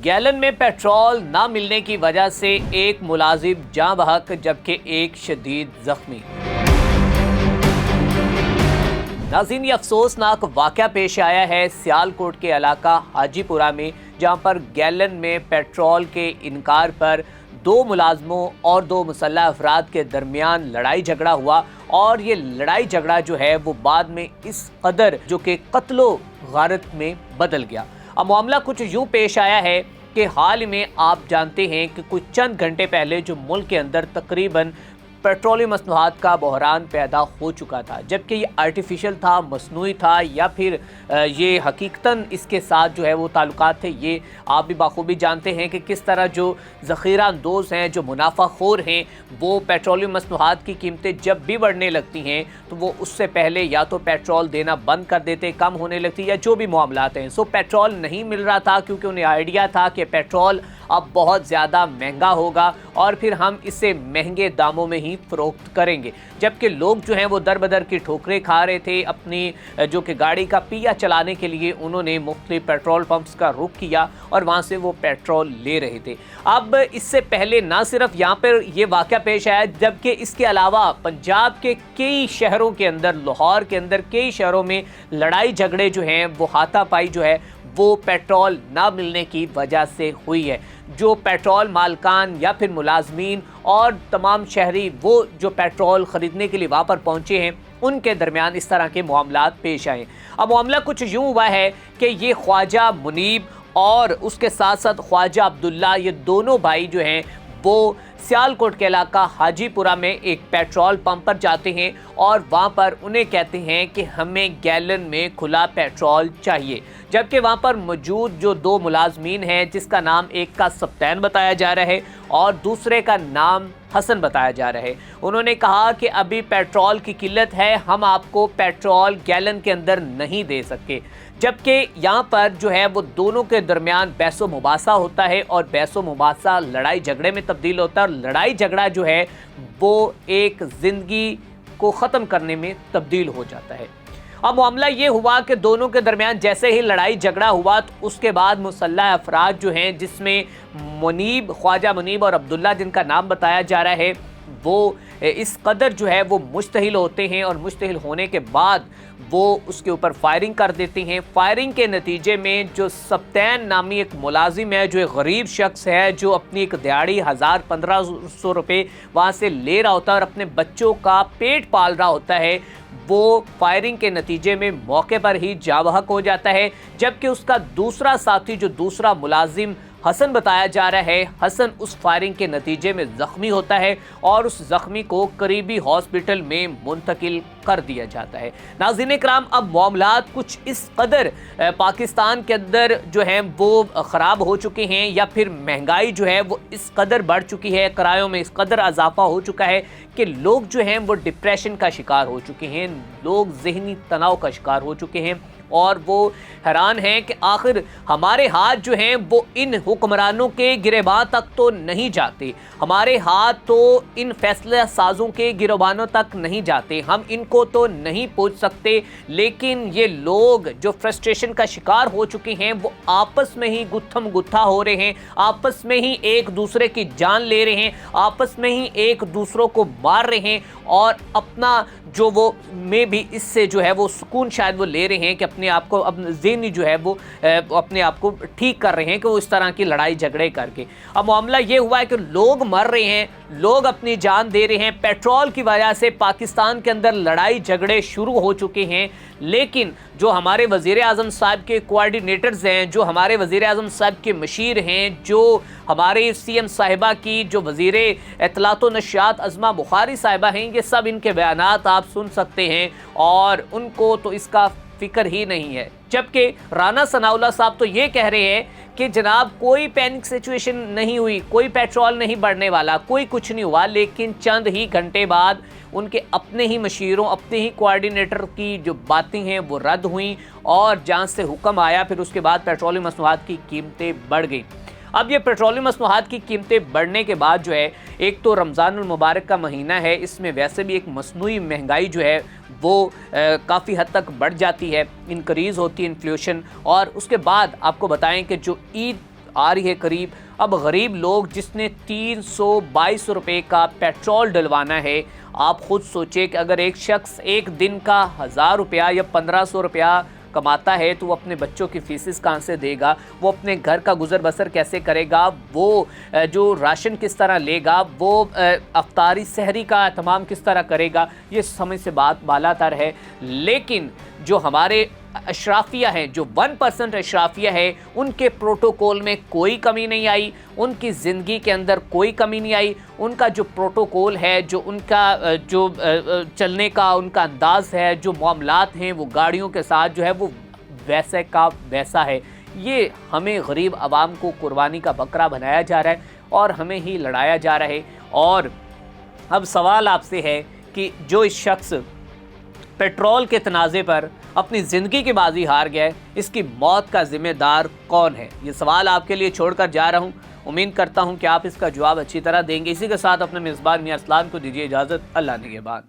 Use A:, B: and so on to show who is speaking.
A: Gallon میں petrol نہ ملنے کی وجہ سے ایک ملازم جاں بحق جبکہ ایک شدید زخمی۔ ناظرین، یہ افسوسناک واقعہ پیش آیا ہے سیالکوٹ کے علاقہ حاجی پورہ میں، جہاں پر گیلن میں پیٹرول کے انکار پر 2 ملازموں اور 2 مسلح افراد کے درمیان لڑائی جھگڑا ہوا، اور یہ لڑائی جھگڑا جو ہے وہ بعد میں اس قدر جو کہ قتل و غارت میں بدل گیا۔ اب معاملہ کچھ یوں پیش آیا ہے کہ حال میں آپ جانتے ہیں کہ کچھ چند گھنٹے پہلے جو ملک کے اندر تقریباً پیٹرولیم مصنوعات کا بحران پیدا ہو چکا تھا، جبکہ یہ آرٹیفیشل تھا، مصنوعی تھا، یا پھر یہ حقیقتاً اس کے ساتھ جو ہے وہ تعلقات تھے، یہ آپ بھی بخوبی جانتے ہیں کہ کس طرح جو ذخیرہ اندوز ہیں، جو منافع خور ہیں، وہ پیٹرولیم مصنوعات کی قیمتیں جب بھی بڑھنے لگتی ہیں تو وہ اس سے پہلے یا تو پیٹرول دینا بند کر دیتے، کم ہونے لگتی، یا جو بھی معاملات ہیں۔ پیٹرول نہیں مل رہا تھا کیونکہ انہیں آئیڈیا تھا کہ پیٹرول اب بہت زیادہ مہنگا ہوگا اور پھر ہم اسے مہنگے داموں میں ہی فروخت کریں گے، جبکہ لوگ جو ہیں وہ در بدر کی ٹھوکریں کھا رہے تھے۔ اپنی جو کہ گاڑی کا پیا چلانے کے لیے انہوں نے مختلف پیٹرول پمپس کا رخ کیا اور وہاں سے وہ پیٹرول لے رہے تھے۔ اب اس سے پہلے نہ صرف یہاں پر یہ واقعہ پیش آیا، جبکہ اس کے علاوہ پنجاب کے کئی شہروں کے اندر، لاہور کے اندر کئی شہروں میں لڑائی جھگڑے جو ہیں وہ ہاتھا پائی جو ہے وہ پیٹرول نہ ملنے کی وجہ سے ہوئی ہے۔ جو پیٹرول مالکان یا پھر ملازمین اور تمام شہری وہ جو پیٹرول خریدنے کے لیے وہاں پر پہنچے ہیں، ان کے درمیان اس طرح کے معاملات پیش آئے۔ اب معاملہ کچھ یوں ہوا ہے کہ یہ خواجہ منیب اور اس کے ساتھ ساتھ خواجہ عبداللہ، یہ دونوں بھائی جو ہیں وہ سیالکوٹ کے علاقہ حاجی پورہ میں ایک پیٹرول پمپ پر جاتے ہیں اور وہاں پر انہیں کہتے ہیں کہ ہمیں گیلن میں کھلا پیٹرول چاہیے، جبکہ وہاں پر موجود جو 2 ملازمین ہیں، جس کا نام ایک کا سبطین بتایا جا رہا ہے اور دوسرے کا نام حسن بتایا جا رہا ہے، انہوں نے کہا کہ ابھی پیٹرول کی قلت ہے، ہم آپ کو پیٹرول گیلن کے اندر نہیں دے سکے، جبکہ یہاں پر جو ہے وہ دونوں کے درمیان بحث و مباحثہ ہوتا ہے اور بحث و مباحثہ لڑائی جھگڑے میں تبدیل ہوتا ہے، اور لڑائی جھگڑا جو ہے وہ ایک زندگی کو ختم کرنے میں تبدیل ہو جاتا ہے۔ اب معاملہ یہ ہوا کہ دونوں کے درمیان جیسے ہی لڑائی جھگڑا ہوا تو اس کے بعد مسلح افراد جو ہیں، جس میں منیب، خواجہ منیب اور عبداللہ جن کا نام بتایا جا رہا ہے، وہ اس قدر جو ہے وہ مشتعل ہوتے ہیں، اور مشتعل ہونے کے بعد وہ اس کے اوپر فائرنگ کر دیتے ہیں۔ فائرنگ کے نتیجے میں جو سبطین نامی ایک ملازم ہے، جو ایک غریب شخص ہے، جو اپنی ایک دیہڑی 1500 روپے وہاں سے لے رہا ہوتا ہے اور اپنے بچوں کا پیٹ پال رہا ہوتا ہے، وہ فائرنگ کے نتیجے میں موقع پر ہی جاں بحق ہو جاتا ہے، جبکہ اس کا دوسرا ساتھی جو دوسرا ملازم حسن بتایا جا رہا ہے، حسن اس فائرنگ کے نتیجے میں زخمی ہوتا ہے اور اس زخمی کو قریبی ہاسپٹل میں منتقل کر دیا جاتا ہے۔ ناظرین کرام، اب معاملات کچھ اس قدر پاکستان کے اندر جو ہیں وہ خراب ہو چکے ہیں، یا پھر مہنگائی جو ہے وہ اس قدر بڑھ چکی ہے، کرایوں میں اس قدر اضافہ ہو چکا ہے کہ لوگ جو ہیں وہ ڈپریشن کا شکار ہو چکے ہیں، لوگ ذہنی تناؤ کا شکار ہو چکے ہیں، اور وہ حیران ہیں کہ آخر ہمارے ہاتھ جو ہیں وہ ان حکمرانوں کے گریباں تک تو نہیں جاتے، ہمارے ہاتھ تو ان فیصلہ سازوں کے گریبانوں تک نہیں جاتے، ہم ان کو تو نہیں پوچھ سکتے، لیکن یہ لوگ جو فرسٹریشن کا شکار ہو چکے ہیں وہ آپس میں ہی گتھم گتھا ہو رہے ہیں، آپس میں ہی ایک دوسرے کی جان لے رہے ہیں، آپس میں ہی ایک دوسروں کو مار رہے ہیں، اور اپنا جو وہ میں بھی اس سے جو ہے وہ سکون شاید وہ لے رہے ہیں کہ اپنے آپ کو ذہنی جو ہے وہ اپنے آپ کو ٹھیک کر رہے ہیں کہ وہ اس طرح کی لڑائی جھگڑے کر کے۔ اب معاملہ یہ ہوا ہے کہ لوگ مر رہے ہیں، لوگ اپنی جان دے رہے ہیں، پیٹرول کی وجہ سے پاکستان کے اندر لڑائی جھگڑے شروع ہو چکے ہیں، لیکن جو ہمارے وزیر اعظم صاحب کے کوآرڈینیٹرز ہیں، جو ہمارے وزیر اعظم صاحب کے مشیر ہیں، جو ہمارے سی ایم صاحبہ کی جو وزیر اطلاعات و نشریات عظمیٰ بخاری صاحبہ ہیں، یہ سب ان کے بیانات آپ سن سکتے ہیں، اور ان کو تو اس کا فکر ہی نہیں ہے۔ جبکہ رانا ثناء اللہ صاحب تو یہ کہہ رہے ہیں کہ جناب کوئی پینک سچویشن نہیں ہوئی، کوئی پیٹرول نہیں بڑھنے والا، کوئی کچھ نہیں ہوا، لیکن چند ہی گھنٹے بعد ان کے اپنے ہی مشیروں، اپنے ہی کوآرڈینیٹر کی جو باتیں ہیں وہ رد ہوئیں، اور جہاں سے حکم آیا پھر اس کے بعد پیٹرولیم مصنوعات کی قیمتیں بڑھ گئیں۔ اب یہ پیٹرولیم مصنوعات کی قیمتیں بڑھنے کے بعد جو ہے، ایک تو رمضان المبارک کا مہینہ ہے، اس میں ویسے بھی ایک مصنوعی مہنگائی جو ہے وہ کافی حد تک بڑھ جاتی ہے، انکریز ہوتی ہے انفلیشن، اور اس کے بعد آپ کو بتائیں کہ جو عید آ رہی ہے قریب. اب غریب لوگ جس نے 322 روپے کا پیٹرول ڈلوانا ہے، آپ خود سوچیں کہ اگر ایک شخص ایک دن کا 1000 روپیہ یا 1500 روپیہ کماتا ہے تو وہ اپنے بچوں کی فیسز کہاں سے دے گا، وہ اپنے گھر کا گزر بسر کیسے کرے گا، وہ جو راشن کس طرح لے گا، وہ افطاری سحری کا اہتمام کس طرح کرے گا. یہ سمجھ سے بات بالا تر ہے. لیکن جو ہمارے اشرافیہ ہیں، جو 1% اشرافیہ ہے، ان کے پروٹوکول میں کوئی کمی نہیں آئی، ان کی زندگی کے اندر کوئی کمی نہیں آئی. ان کا جو پروٹوکول ہے، جو ان کا جو چلنے کا ان کا انداز ہے، جو معاملات ہیں وہ گاڑیوں کے ساتھ جو ہے وہ ویسے کا ویسا ہے. یہ ہمیں غریب عوام کو قربانی کا بکرا بنایا جا رہا ہے اور ہمیں ہی لڑایا جا رہا ہے. اور اب سوال آپ سے ہے کہ جو اس شخص پیٹرول کے تنازع پر اپنی زندگی کی بازی ہار گیا ہے، اس کی موت کا ذمہ دار کون ہے؟ یہ سوال آپ کے لیے چھوڑ کر جا رہا ہوں. امید کرتا ہوں کہ آپ اس کا جواب اچھی طرح دیں گے. اسی کے ساتھ اپنے میزبان میاں اسلام کو دیجیے اجازت. اللہ نگہبان.